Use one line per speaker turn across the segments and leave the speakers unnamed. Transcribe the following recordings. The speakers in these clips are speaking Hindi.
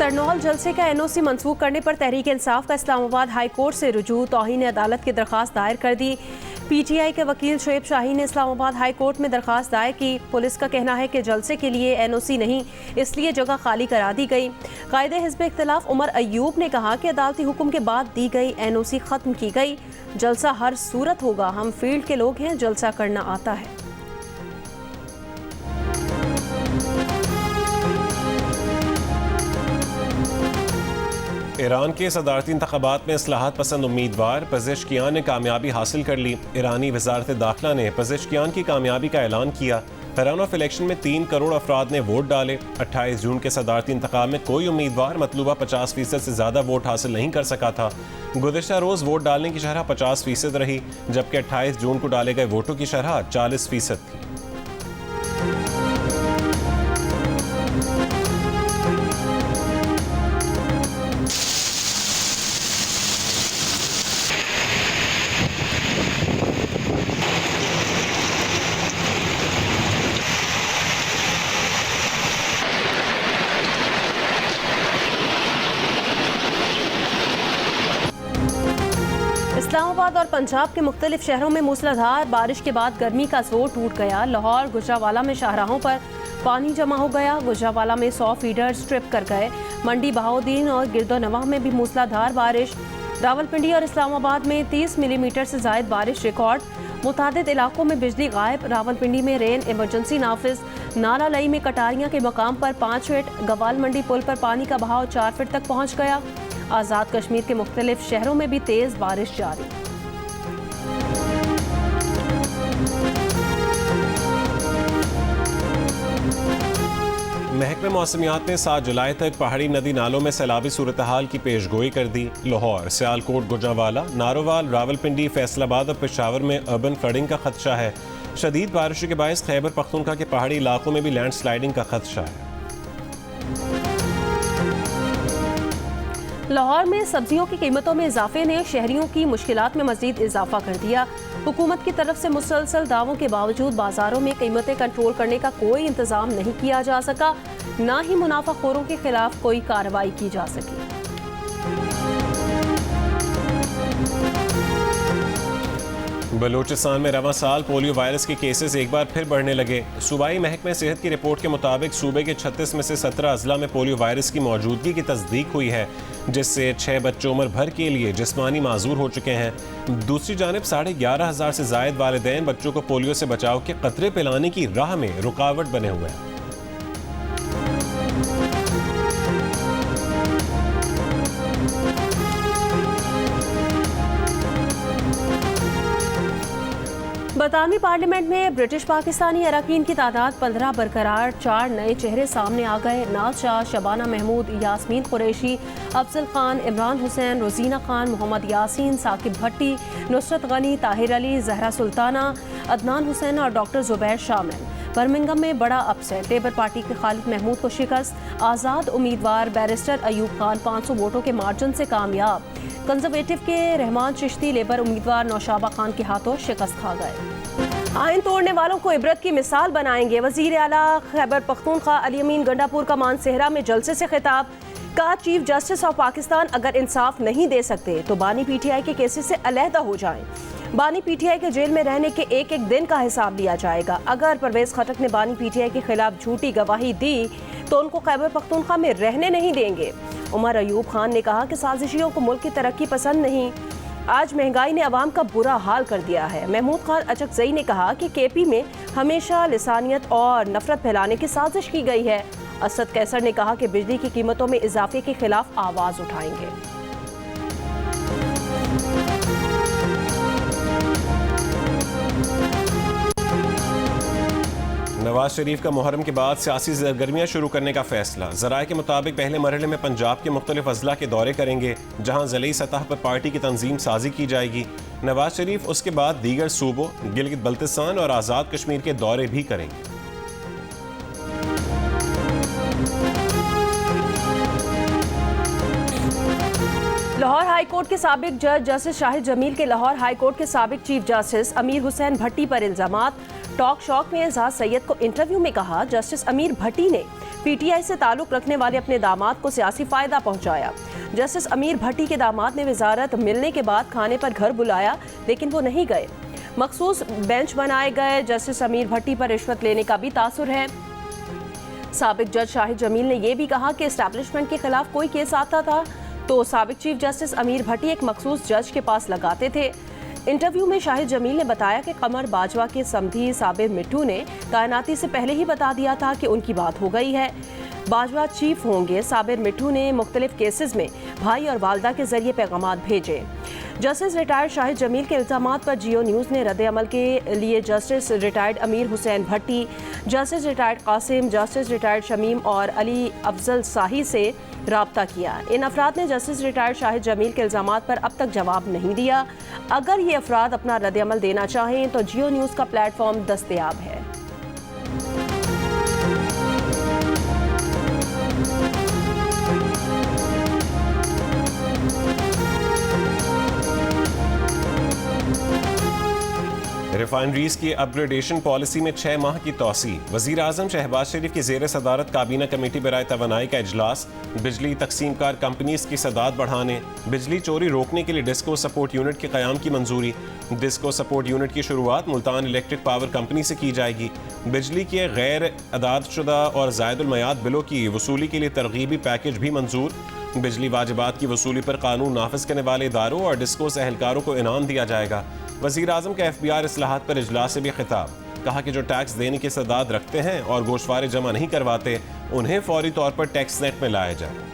तरनौल जलसे का एनओसी मंसूख करने पर तहरीक इंसाफ का इस्लामाबाद हाई कोर्ट से रुजू तौहीन अदालत की दरख्वास्त दायर कर दी। पीटीआई के वकील शोएब शाही ने इस्लामाबाद हाई कोर्ट में दरख्वास्त दायर की। पुलिस का कहना है कि जलसे के लिए एनओसी नहीं, इसलिए जगह खाली करा दी गई। कायदे हिज़्ब इख्तिलाफ उमर अयूब ने कहा कि अदालती हुक्म के बाद दी गई एनओसी ख़त्म की गई। जलसा हर सूरत होगा, हम फील्ड के लोग हैं, जलसा करना आता है।
ईरान के सदारती इंतखाबात में इस्लाहात पसंद उम्मीदवार पज़ेश्कियान ने कामयाबी हासिल कर ली। ईरानी वज़ारत दाखिला ने पज़ेश्कियान की कामयाबी का ऐलान किया। रन ऑफ इलेक्शन में 3 करोड़ अफराद ने वोट डाले। 28 जून के सदारती इंतखाब में कोई उम्मीदवार मतलूबा 50% से ज़्यादा वोट हासिल नहीं कर सका था। गुज़िश्ता रोज़ वोट डालने की शरह 50% रही, जबकि 28 जून को डाले गए वोटों की शरह 40% थी।
इस्लामाबाद और पंजाब के मुख्तलिफ शहरों में मूसलाधार बारिश के बाद गर्मी का जोर टूट गया। लाहौर गुजरावाला में शाहराहों पर पानी जमा हो गया। गुजरावाला में 100 फीडर स्ट्रिप कर गए। मंडी बहाउद्दीन और गिरदोनवाह में भी मूसलाधार बारिश। रावलपिंडी और इस्लामाबाद में 30 मिलीमीटर से ज़ायद बारिश रिकॉर्ड। मुतादिद इलाकों में बिजली गायब। रावलपिंडी में रेन इमरजेंसी नाफिज। नाला लई में कटारियाँ के मकाम पर 5 फीट। गवाल मंडी पुल पर पानी का बहाव 4 फीट तक पहुँच गया। आज़ाद कश्मीर के मुख्तलिफ शहरों में भी तेज़ बारिश जारी।
महकमे मौसमियात ने 7 जुलाई तक पहाड़ी नदी नालों में सैलाबी सूरत हाल की पेशगोई कर दी। लाहौर, सियालकोट, गुजरावाला, नारोवाल, रावलपिंडी, फैसलाबाद और पेशावर में अर्बन फ्लडिंग का खदशा है। शदीद बारिशों के बायस खैबर पख्तूनख्वा के पहाड़ी इलाकों में भी लैंड स्लाइडिंग का खदशा है।
लाहौर में सब्जियों की कीमतों में इजाफे ने शहरियों की मुश्किलात में मजीद इजाफा कर दिया। हुकूमत की तरफ से मुसलसल दावों के बावजूद बाजारों में कीमतें कंट्रोल करने का कोई इंतजाम नहीं किया जा सका, ना ही मुनाफाखोरों के खिलाफ कोई कार्रवाई की जा सकी।
बलूचिस्तान में रवां साल पोलियो वायरस के केसेस एक बार फिर बढ़ने लगे। सूबाई महकमे सेहत की रिपोर्ट के मुताबिक सूबे के 36 में से 17 अजला में पोलियो वायरस की मौजूदगी की तस्दीक हुई है, जिससे 6 बच्चे उम्र भर के लिए जिस्मानी माजूर हो चुके हैं। दूसरी जानब 11,500 से जायद वालिदैन बच्चों को पोलियो से बचाव के कतरे पिलाने की राह में रुकावट बने हुए हैं।
बरतानवी पार्लियामेंट में ब्रिटिश पाकिस्तानी अरकान की तादाद 15 बरकरार। 4 नए चेहरे सामने आ गए। नाज शाह, शबाना महमूद, यास्मीन कुरैशी, अफजल खान, इमरान हुसैन, रोजीना खान, मोहम्मद यासीन, साकिब भट्टी, नुसरत गनी, ताहिर अली, जहरा सुल्ताना, अदनान हुसैन और डॉक्टर जुबैर शामिल। बर्मिंघम में बड़ा अपसेट। लेबर पार्टी के खालिद महमूद को शिकस्त। आज़ाद उम्मीदवार बैरिस्टर अयूब खान 500 वोटों के मार्जिन से कामयाब। कंजर्वेटिव के रहमान चिश्ती लेबर उम्मीदवार नौशाबा खान के हाथों शिकस्त खा गए। आइन तोड़ने वालों को इबरत की मिसाल बनाएंगे। वजीर आला खैबर पख्तूनख्वा अली अमीन गंडापुर का मानसेहरा में जलसे से खिताब। कहा, चीफ जस्टिस ऑफ पाकिस्तान अगर इंसाफ नहीं दे सकते तो बानी पीटीआई के केसेस से अलहदा हो जाएं। बानी पीटीआई के जेल में रहने के एक एक दिन का हिसाब लिया जाएगा। अगर परवेज खटक ने बानी पीटीआई के खिलाफ झूठी गवाही दी तो उनको खैबर पख्तूनख्वा में रहने नहीं देंगे। उमर अयूब खान ने कहा कि साजिशियों को मुल्क की तरक्की पसंद नहीं। आज महंगाई ने अवाम का बुरा हाल कर दिया है। महमूद खान अचकजई ने कहा कि केपी में हमेशा लिसानियत और नफरत फैलाने की साजिश की गई है। असद कैसर ने कहा कि बिजली की कीमतों में इजाफे के खिलाफ आवाज उठाएंगे।
नवाज शरीफ का मुहर्रम के बाद सियासी सरगर्मियां शुरू करने का फैसला। ज़राए के मुताबिक पहले मरहले में पंजाब के मुख्तलिफ अजला के दौरे करेंगे, जहां ज़िली सतह पर पार्टी की तंजीम साजी की जाएगी। नवाज शरीफ उसके बाद दीगर सूबों गिलगित बल्तिस्तान और आज़ाद कश्मीर के दौरे भी करेंगे।
लाहौर हाई कोर्ट के साबिक जज जस्टिस शाहिद जमील के लाहौर हाई कोर्ट के साबिक चीफ जस्टिस अमीर हुसैन भट्टी पर इल्जामात। टॉक शॉक में एजाज सैयद को इंटरव्यू में कहा, जस्टिस अमीर भट्टी ने पीटीआई से ताल्लुक रखने वाले अपने दामाद को सियासी फायदा पहुंचाया। जस्टिस अमीर भट्टी के दामाद ने वजारत मिलने के बाद खाने पर घर बुलाया, लेकिन वो नहीं गए। मखसूस बेंच बनाए गए। जस्टिस अमीर भट्टी पर रिश्वत लेने का भी तासुर है। साबिक जज शाहिद जमील ने यह भी कहा कि एस्टैब्लिशमेंट के खिलाफ कोई केस आता था तो साबिक चीफ जस्टिस अमीर भट्टी एक मखसूस जज के पास लगाते थे। इंटरव्यू में शाहिद जमील ने बताया कि कमर बाजवा के समधी साबिर मिट्टू ने कायनाती से पहले ही बता दिया था कि उनकी बात हो गई है, बाजवा चीफ होंगे। साबिर मिट्टू ने मुख्तलिफ केसेस में भाई और वालदा के जरिए पैगामात भेजे। जस्टिस रिटायर्ड शाहिद जमील के इल्जामात पर जियो न्यूज़ ने रद्द अमल के लिए justice retired Amir Hussain Bhatti, justice retired Qasim, justice retired Shamim और अली अफजल शाही से राब्ता किया। इन अफराद ने जस्टिस रिटायर्ड शाहिद जमील के इल्जामात पर अब तक जवाब नहीं दिया। अगर ये अफराद अपना रद्द अमल देना चाहें तो जियो न्यूज़ का प्लेटफॉर्म दस्तयाब है।
रिफाइनरीज की अपग्रेडेशन पॉलिसी में 6 माह की तोसी। वज़ीर आज़म शहबाज शरीफ की ज़ेर सदारत काबीना कमेटी बराए तवानाई का इजलास। बिजली तकसीमकार कंपनीज की सदात बढ़ाने, बिजली चोरी रोकने के लिए डिस्को सपोर्ट यूनिट के क़याम की मंजूरी। डिस्को सपोर्ट यूनिट की शुरुआत मुल्तान इलेक्ट्रिक पावर कंपनी से की जाएगी। बिजली के गैर अदादशुदा और ज़ायदुल मयाद बिलों की वसूली के लिए तरगीबी पैकेज भी मंजूर। बिजली वाजिबात की वसूली पर कानून नाफिज करने वाले इदारों और डिस्कोस एहलकारों को इनाम दिया जाएगा। वज़ीर आज़म का FBR इस्लाहात पर इजलास से भी खिताब। कहा कि जो टैक्स देने की सदात रखते हैं और गोशवारे जमा नहीं करवाते, उन्हें फौरी तौर पर टैक्स नेट में लाया जाए।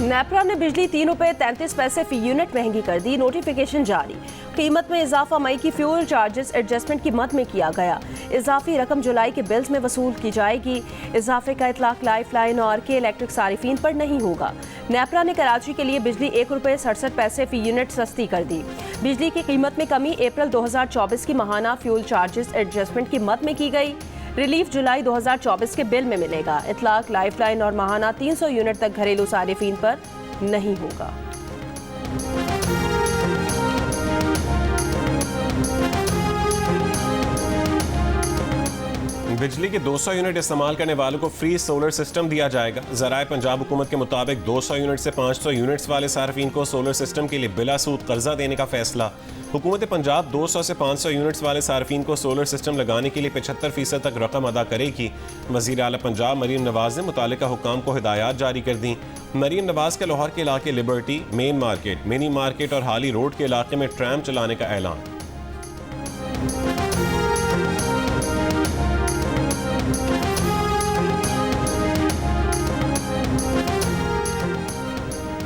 नेपरा ने बिजली 3 रुपये 33 पैसे फी यूनिट महंगी कर दी। नोटिफिकेशन जारी। कीमत में इजाफा मई की फ्यूल चार्जेस एडजस्टमेंट की मद में किया गया। इजाफी रकम जुलाई के बिल्स में वसूल की जाएगी। इजाफे का इतलाक लाइफ लाइन और के इलेक्ट्रिक सारिफीन पर नहीं होगा। नेपरा ने कराची के लिए बिजली 1 रुपये 67 पैसे फी यूनिट सस्ती कर दी। बिजली की कीमत में कमी अप्रैल 2024 की माहाना फ्यूल चार्जेस एडजस्टमेंट की मद में की गई। रिलीफ जुलाई 2024 के बिल में मिलेगा। इतलाक लाइफ लाइन और माहाना 300 यूनिट तक घरेलू सारिफीन पर नहीं होगा।
बिजली के 200 यूनिट इस्तेमाल करने वालों को फ्री सोलर सिस्टम दिया जाएगा। ज़राए पंजाब हुकूमत के मुताबिक 200 यूनिट से 500 यूनिट्स वाले सार्फिन को सोलर सिस्टम के लिए बिला सूद कर्जा देने का फैसला। हुकूमत पंजाब 200 से 500 यूनिट्स वाले सार्फिन को सोलर सिस्टम लगाने के लिए 75% तक रकम अदा करेगी। वज़ीर आला पंजाब मरीम नवाज ने मुतालिका हुकाम को हिदायत जारी कर दी। मरीम नवाज का लाहौर के इलाके liberty, main market, mini market और हाली रोड के इलाके में ट्रैम चलाने का ऐलान।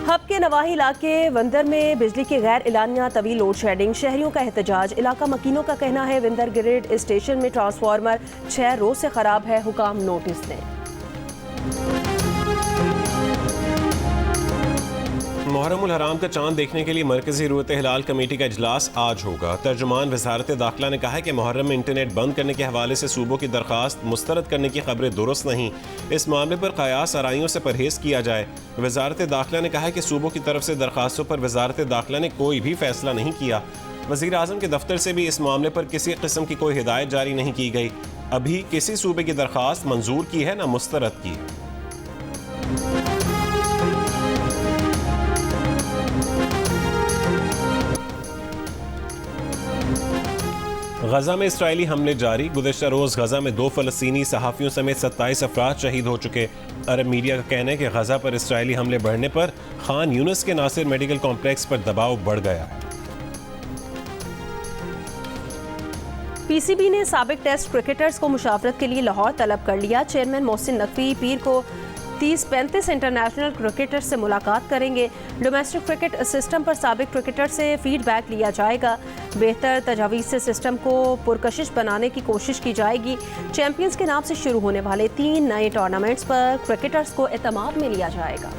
हब के नवाही इलाके विंदर में बिजली की गैर एलानिया तवील लोड शेडिंग। शहरियों का एहतजाज। इलाका मकीनों का कहना है विंदर ग्रिड स्टेशन में ट्रांसफार्मर 6 रोज से खराब है। हुकाम नोटिस दें।
मुहर्रम उल हराम का चांद देखने के लिए मरकजी रूयत हिलाल कमेटी का इजलास आज होगा। तर्जुमान वजारत दाखिला ने कहा है कि मुहर्रम में इंटरनेट बंद करने के हवाले से सूबों की दरखास्त मुस्तरद करने की खबरें दुरुस्त नहीं। इस मामले पर कयास आराइयों से परहेज किया जाए। वजारत दाखिला ने कहा है कि सूबों की तरफ से दरखास्तों पर वजारत दाखिला ने कोई भी फैसला नहीं किया। वज़ीर आज़म के दफ्तर से भी इस मामले पर किसी किस्म की कोई हिदायत जारी नहीं की गई। अभी किसी सूबे की दरखास्त मंजूर की है न मुस्तरद की है। गजा में इसराइली हमले जारी। गुज़श्ता रोज़ गजा में 2 फ़लस्तीनी सहाफ़ियों समेत 27 अफराद शहीद हो चुके। अरब मीडिया का कहना है कि गजा पर इसराइली हमले बढ़ने पर खान यूनिस के नासिर मेडिकल कॉम्प्लेक्स पर दबाव बढ़ गया है।
PCB ने साबिक टेस्ट क्रिकेटर्स को मुशावरत के लिए लाहौर तलब कर लिया। चेयरमैन मोहसिन नकवी पीर को 30-35 इंटरनेशनल क्रिकेटर से मुलाकात करेंगे। डोमेस्टिक क्रिकेट सिस्टम पर साबिक क्रिकेटर से फीडबैक लिया जाएगा। बेहतर तजावीज़ से सिस्टम को पुरकशिश बनाने की कोशिश की जाएगी। चैंपियंस के नाम से शुरू होने वाले 3 नए टूर्नामेंट्स पर क्रिकेटर्स को एतमाद में लिया जाएगा।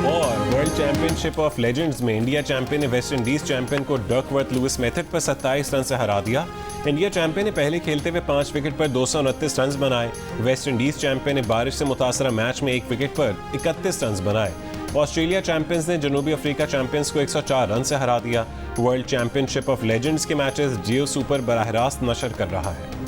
और वर्ल्ड चैंपियनशिप ऑफ लेजेंड्स में इंडिया चैंपियन ने वेस्ट इंडीज चैंपियन को डकवर्थ लुइस मेथड पर 27 रन से हरा दिया। इंडिया चैंपियन ने पहले खेलते हुए 5 विकेट पर 229 रन बनाए। वेस्ट इंडीज चैंपियन ने बारिश से मुतासरा मैच में 1 विकेट पर 31 रन बनाए। ऑस्ट्रेलिया चैंपियंस ने जनूबी अफ्रीका चैंपियंस को 104 रन से हरा दिया। वर्ल्ड चैंपियनशिप ऑफ लेजेंड्स के मैचेस जियो सुपर बराह रास्त नशर कर रहा है।